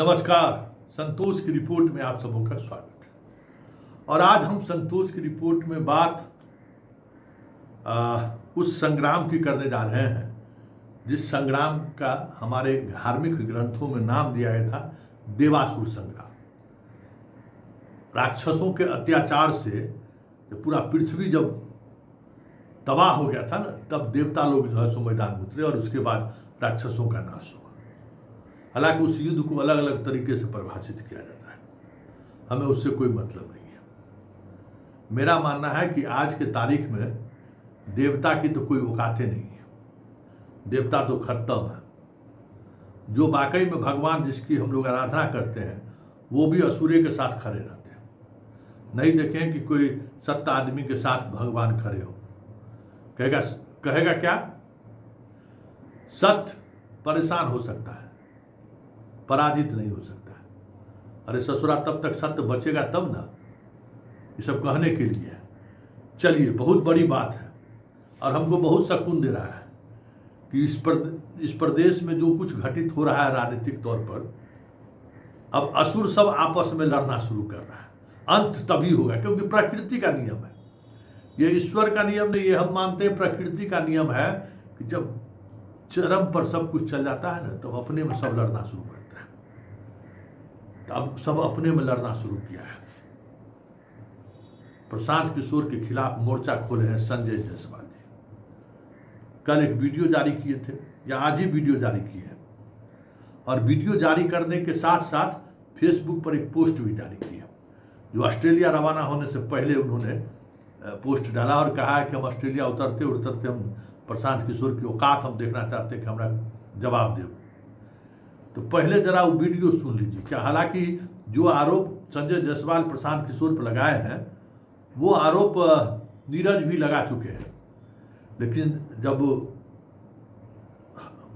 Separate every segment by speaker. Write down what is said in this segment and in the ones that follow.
Speaker 1: नमस्कार। संतोष की रिपोर्ट में आप सबों का स्वागत है। और आज हम संतोष की रिपोर्ट में बात उस संग्राम की करने जा रहे हैं जिस संग्राम का हमारे धार्मिक ग्रंथों में नाम दिया गया था देवासुर संग्राम। राक्षसों के अत्याचार से पूरा पृथ्वी जब तबाह हो गया था ना, तब देवता लोग जो है सो मैदान में उतरे और उसके बाद राक्षसों का नाश हुआ। हालांकि उस युद्ध को अलग अलग तरीके से परिभाषित किया जाता है, हमें उससे कोई मतलब नहीं है। मेरा मानना है कि आज के तारीख में देवता की तो कोई औकातें नहीं है। देवता तो खत्म है। जो वाकई में भगवान जिसकी हम लोग आराधना करते हैं वो भी असुरे के साथ खड़े रहते हैं। नहीं देखें कि कोई सत्ता आदमी के साथ भगवान खड़े हो। कहेगा क्या? सत्य परेशान हो सकता है, पराजित नहीं हो सकता है। अरे ससुरा, तब तक सत्य बचेगा तब ना। ये सब कहने के लिए है। चलिए, बहुत बड़ी बात है और हमको बहुत सुकून दे रहा है कि इस प्रदेश में जो कुछ घटित हो रहा है राजनीतिक तौर पर, अब असुर सब आपस में लड़ना शुरू कर रहा है। अंत तभी होगा क्योंकि प्रकृति का नियम है। ये ईश्वर का नियम नहीं, ये हम मानते हैं प्रकृति का नियम है कि जब चरम पर सब कुछ चल जाता है ना, तब अपने में सब लड़ना शुरू करता है। तो अब सब अपने में लड़ना शुरू किया है। प्रशांत किशोर के खिलाफ मोर्चा खोले हैं संजय जायसवाल जी। कल एक वीडियो जारी किए थे, या आज ही वीडियो जारी किए हैं, और वीडियो जारी करने के साथ साथ फेसबुक पर एक पोस्ट भी जारी की है, जो ऑस्ट्रेलिया रवाना होने से पहले उन्होंने पोस्ट डाला और कहा है कि हम ऑस्ट्रेलिया उतरते उतरते हम प्रशांत किशोर की औकात हम देखना चाहते हैं कि हमारा जवाब दे। तो पहले जरा वो वीडियो सुन लीजिए। क्या हालांकि जो आरोप संजय जायसवाल प्रशांत किशोर पर लगाए हैं वो आरोप नीरज भी लगा चुके हैं, लेकिन जब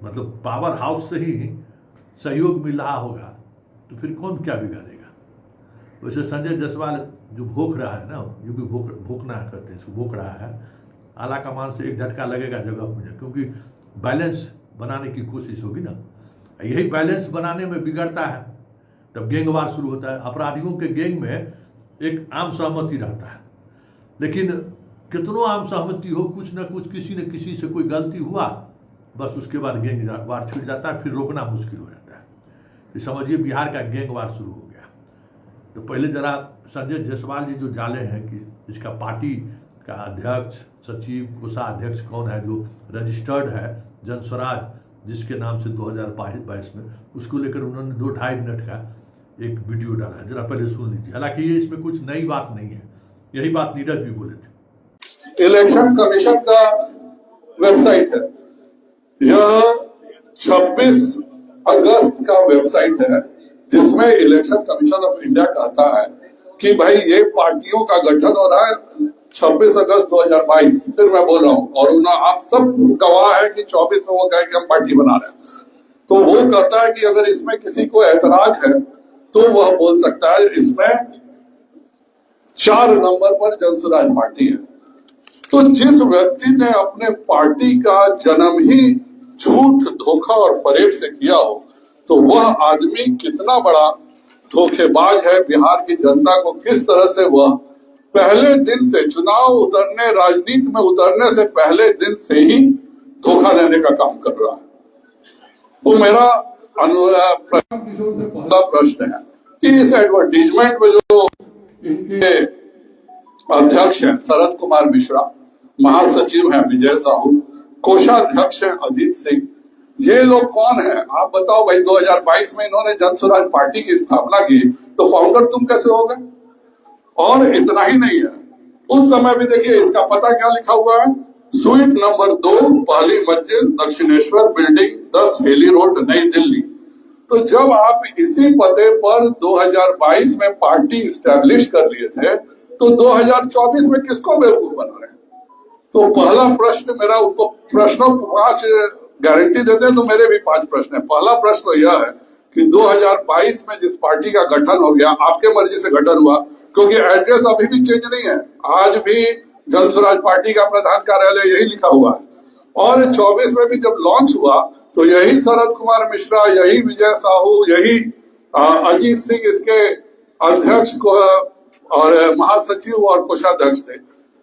Speaker 1: मतलब पावर हाउस से ही सहयोग मिल रहा होगा तो फिर कौन क्या बिगाड़ेगा। वैसे संजय जायसवाल जो भोंक रहा है ना, ये भी भोंकना कहते हैं इसको, भोंक रहा है। आला कमान से एक झटका लगेगा जगह मुझे, क्योंकि बैलेंस बनाने की कोशिश होगी ना। यही बैलेंस बनाने में बिगड़ता है, तब गैंगवार शुरू होता है। अपराधियों के गैंग में एक आम सहमति रहता है, लेकिन कितनों आम सहमति हो, कुछ न कुछ किसी न किसी से कोई गलती हुआ, बस उसके बाद गैंगवार छिड़ जाता है, फिर रोकना मुश्किल हो जाता है। तो समझिए बिहार का गैंगवार शुरू हो गया। तो पहले जरा संजय जायसवाल जी जो जाले हैं कि इसका पार्टी का अध्यक्ष, सचिव, कोषाध्यक्ष कौन है, जो रजिस्टर्ड है जनस्वराज जिसके नाम से 2022 में, उसको लेकर उन्होंने 2-2.5 मिनट का एक वीडियो डाला है। जरा पहले सुन लीजिए। हालांकि ये इसमें कुछ नई बात नहीं है, यही बात नीरज भी बोले थे।
Speaker 2: इलेक्शन कमीशन का वेबसाइट है, यह 26 अगस्त का वेबसाइट है, जिसमें इलेक्शन कमीशन ऑफ इंडिया कहता है कि भाई ये पार्टियों का गठन हो रहा है 26 अगस्त 2022। फिर मैं बोल रहा हूँ, और आप सब गवाह है कि 24 में वो कहे कि हम पार्टी बना रहे हैं। तो वो कहता है कि अगर इसमें किसी को ऐतराज है तो वह बोल सकता है। इसमें 4 नंबर पर जनसुराज पार्टी है। तो जिस व्यक्ति ने अपने पार्टी का जन्म ही झूठ, धोखा और फरेब से किया हो, तो वह आदमी कितना बड़ा धोखेबाज है। बिहार की जनता को किस तरह से वह पहले दिन से चुनाव उतरने, राजनीति में उतरने से पहले दिन से ही धोखा देने का काम कर रहा है। तो मेरा पहला प्रश्न है कि इस एडवर्टीजमेंट में जो इनके अध्यक्ष हैं शरद कुमार मिश्रा, महासचिव हैं विजय साहू, कोषाध्यक्ष हैं अजीत सिंह, ये लोग कौन है? आप बताओ भाई। 2022 में इन्होंने जनसुराज पार्टी की स्थापना की, तो फाउंडर तुम कैसे हो गए? और इतना ही नहीं है, उस समय भी देखिए इसका पता क्या लिखा हुआ है, स्वीट नंबर 2, पहली मंजिल, दक्षिणेश्वर बिल्डिंग, 10 हेली रोड, नई दिल्ली। तो जब आप इसी पते पर 2022 में पार्टी स्टैब्लिश कर लिए थे, तो 2024 में किसको बेवकूफ बना रहे हैं? तो पहला प्रश्न मेरा, उनको प्रश्नों को 5 गारंटी देते हैं तो मेरे भी 5 प्रश्न है। पहला प्रश्न तो यह है कि 2022 में जिस पार्टी का गठन हो गया, आपके मर्जी से गठन हुआ, क्योंकि एड्रेस अभी भी चेंज नहीं है, आज भी जनसुराज पार्टी का प्रधान कार्यालय यही लिखा हुआ है। और 24 में भी जब लॉन्च हुआ तो यही शरद कुमार मिश्रा, यही विजय साहू, यही अजीत सिंह इसके अध्यक्ष को और महासचिव और कोषाध्यक्ष थे।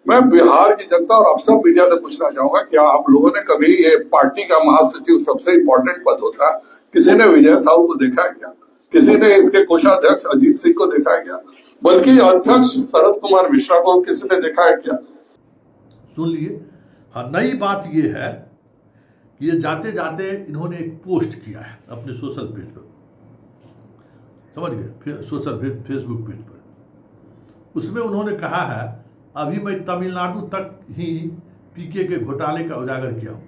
Speaker 2: मैं बिहार की जनता और आप सब मीडिया से पूछना चाहूंगा, क्या आप लोगों ने कभी, ये पार्टी का महासचिव सबसे इंपॉर्टेंट पद होता है, किसी ने विजय साहू को देखा है क्या? किसी ने इसके कोषाध्यक्ष अजीत सिंह को देखा है क्या? बल्कि अध्यक्ष शरद कुमार मिश्रा को किसी ने देखा है क्या?
Speaker 1: सुन लिए। हाँ, नई बात ये है कि ये जाते जाते इन्होंने एक पोस्ट किया है अपने सोशल पेज पर, समझ गए, सोशल फेसबुक पेज पर। उसमें उन्होंने कहा है, अभी मैं तमिलनाडु तक ही पीके के घोटाले का उजागर किया हूं,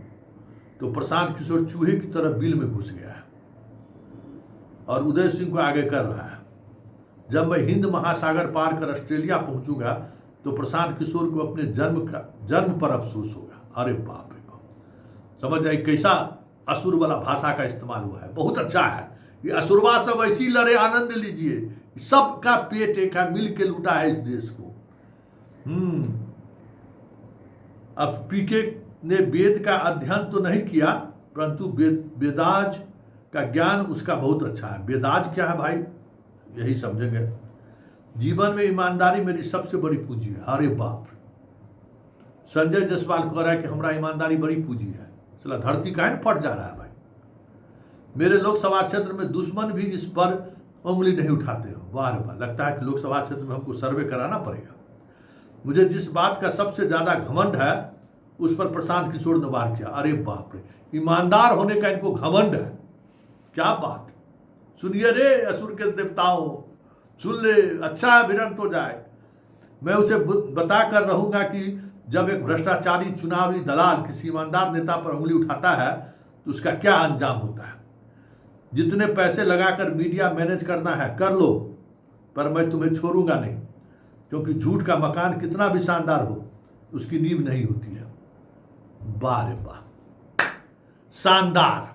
Speaker 1: तो प्रशांत किशोर चूहे की तरह बिल में घुस गया है और उदय सिंह को आगे कर रहा है। जब मैं हिंद महासागर पार कर ऑस्ट्रेलिया पहुंचूंगा तो प्रशांत किशोर को अपने जन्म पर अफसोस होगा। अरे बाप रे बाप, समझ जाए कैसा असुर वाला भाषा का इस्तेमाल हुआ है। बहुत अच्छा है, ये असुरवा सब ऐसी लड़े, आनंद लीजिए, सबका पेट एक है, मिल के लूटा है इस देश को। अब पीके ने वेद का अध्ययन तो नहीं किया, परंतु वेदाज का ज्ञान उसका बहुत अच्छा है। वेदाज क्या है भाई, यही समझेंगे। जीवन में ईमानदारी मेरी सबसे बड़ी पूंजी है। अरे बाप, संजय जायसवाल कह रहा है कि हमारा ईमानदारी बड़ी पूंजी है। चला धरती का फट जा रहा है भाई। मेरे लोकसभा क्षेत्र में दुश्मन भी इस पर उंगली नहीं उठाते हो। वाह रे वाह, लगता है कि लोकसभा क्षेत्र में हमको सर्वे कराना पड़ेगा। मुझे जिस बात का सबसे ज्यादा घमंड है उस पर प्रशांत किशोर ने वार किया। अरे बाप रे, ईमानदार होने का इनको घमंड है। क्या बात, सुनिए रे असुर के देवताओं, सुन ले, अच्छा है भिड़ंत हो जाए। मैं उसे बता कर रहूंगा कि जब एक भ्रष्टाचारी चुनावी दलाल किसी ईमानदार नेता पर उंगली उठाता है तो उसका क्या अंजाम होता है। जितने पैसे लगाकर मीडिया मैनेज करना है कर लो, पर मैं तुम्हें छोड़ूंगा नहीं, क्योंकि झूठ का मकान कितना भी शानदार हो उसकी नींव नहीं होती है। वाह रे वाह, शानदार।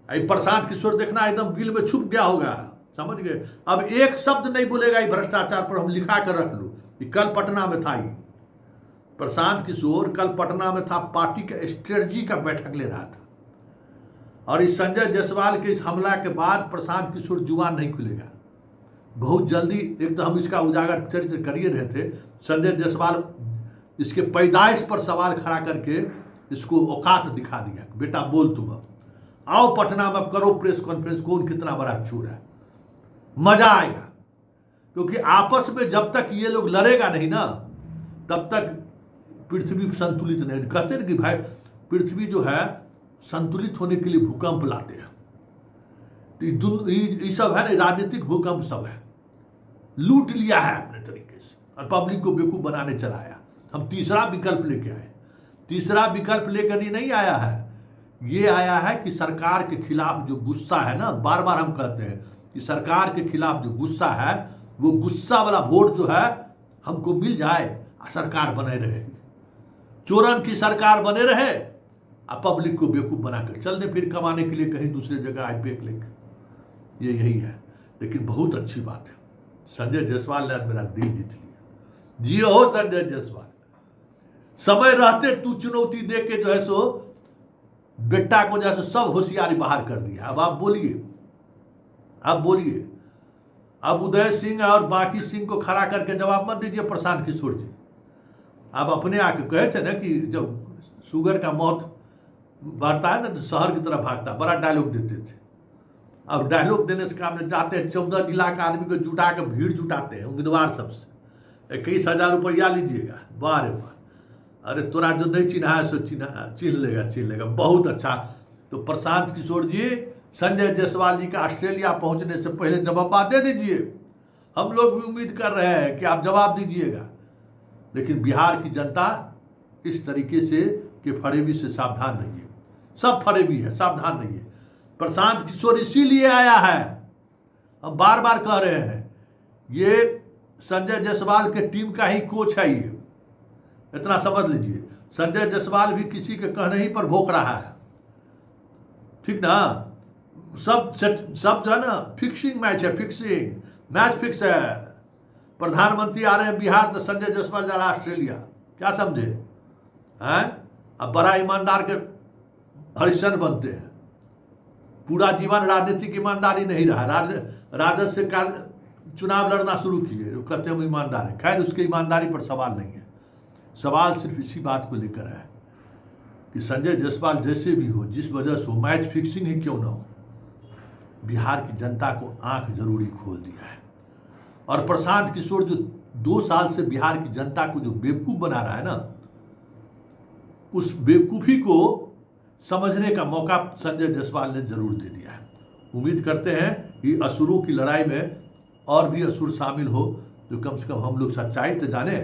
Speaker 1: प्रशांत किशोर देखना एकदम बिल में छुप गया होगा, समझ गए। अब एक शब्द नहीं बोलेगा ये भ्रष्टाचार पर, हम लिखा कर रख लो। ये कल पटना में था, ये प्रशांत किशोर कल पटना में था, पार्टी के स्ट्रेटजी का बैठक ले रहा था। और इस संजय जायसवाल के इस हमला के बाद प्रशांत किशोर जुबान नहीं खुलेगा बहुत जल्दी। एक तो हम इसका उजागर चरित्र कर ही रहे थे, संजय जायसवाल इसके पैदाइश पर सवाल खड़ा करके इसको औकात दिखा दिया। बेटा बोल, तुम अब आओ पटना में, करो प्रेस कॉन्फ्रेंस, कौन कितना बड़ा चोर है, मजा आएगा। क्योंकि आपस में जब तक ये लोग लड़ेगा नहीं ना, तब तक पृथ्वी संतुलित नहीं। कहते हैं कि भाई पृथ्वी जो है संतुलित होने के लिए भूकंप लाते हैं, तो ये सब है ना, राजनीतिक भूकंप सब है। लूट लिया है अपने तरीके से और पब्लिक को बेवकूफ बनाने चलाया। हम तीसरा विकल्प लेके आए। तीसरा विकल्प लेकर ही नहीं आया है, ये आया है कि सरकार के खिलाफ जो गुस्सा है ना, बार बार हम कहते हैं कि सरकार के खिलाफ जो गुस्सा है, वो गुस्सा वाला वोट जो है हमको मिल जाए और सरकार बने रहे, चोरन की सरकार बने रहे और पब्लिक को बेवकूफ बनाकर चलने फिर कमाने के लिए कहीं दूसरी जगह आईपीएक लेकर। ये यही है। लेकिन बहुत अच्छी बात है, संजय जायसवाल ने आज मेरा दिल जीत लिया। जियो हो संजय जायसवाल, समय रहते तू चुनौती दे के जो है सो बेटा को जैसे सब होशियारी बाहर कर दिया। अब आप बोलिए, अब बोलिए, अब उदय सिंह और बाकी सिंह को खड़ा करके जवाब मत दीजिए प्रशांत किशोर जी। आप अपने आके कहे थे ना कि जब शुगर का मौत बढ़ता है ना तो शहर की तरफ भागता, बड़ा डायलॉग देते थे। अब डायलॉग देने से काम नहीं, जाते हैं 14 जिला का आदमी को जुटा के भीड़ जुटाते हैं उम्मीदवार सबसे, 21,000 रुपया लीजिएगा। वाह रे वाह, अरे तोरा जो नहीं चिन्हा है सो चिन्ह लेगा। बहुत अच्छा। तो प्रशांत किशोर जी, संजय जायसवाल जी का ऑस्ट्रेलिया पहुंचने से पहले जवाब दे दीजिए। हम लोग भी उम्मीद कर रहे हैं कि आप जवाब दीजिएगा। लेकिन बिहार की जनता इस तरीके से कि फरेबी से सावधान रहिए, सब फरेबी है, सावधान रहिए। प्रशांत किशोर इसीलिए आया है, हम बार बार कह रहे हैं, ये संजय जायसवाल के टीम का ही कोच है। ये इतना समझ लीजिए, संजय जायसवाल भी किसी के कहने ही पर भोंक रहा है, ठीक ना। सब जो है ना फिक्सिंग मैच है, फिक्सिंग मैच फिक्स है। प्रधानमंत्री आ रहे हैं बिहार तो संजय जायसवाल जा रहा है ऑस्ट्रेलिया, क्या समझे हैं। अब बड़ा ईमानदार के हरिश्चंद्र बनते हैं, पूरा जीवन राजनीतिक ईमानदारी नहीं रहा, राजद से चुनाव लड़ना शुरू किए, वो कहते हैं हम ईमानदार हैं। खैर, उसके ईमानदारी पर सवाल नहीं है, सवाल सिर्फ इसी बात को लेकर है कि संजय जायसवाल जैसे भी हो, जिस वजह से हो, मैच फिक्सिंग ही क्यों ना हो, बिहार की जनता को आंख जरूरी खोल दिया है। और प्रशांत किशोर जो 2 साल से बिहार की जनता को जो बेवकूफ बना रहा है ना, उस बेवकूफ़ी को समझने का मौका संजय जायसवाल ने जरूर दे दिया है। उम्मीद करते हैं कि असुरों की लड़ाई में और भी असुर शामिल हो, जो कम से कम हम लोग सच्चाई तो जाने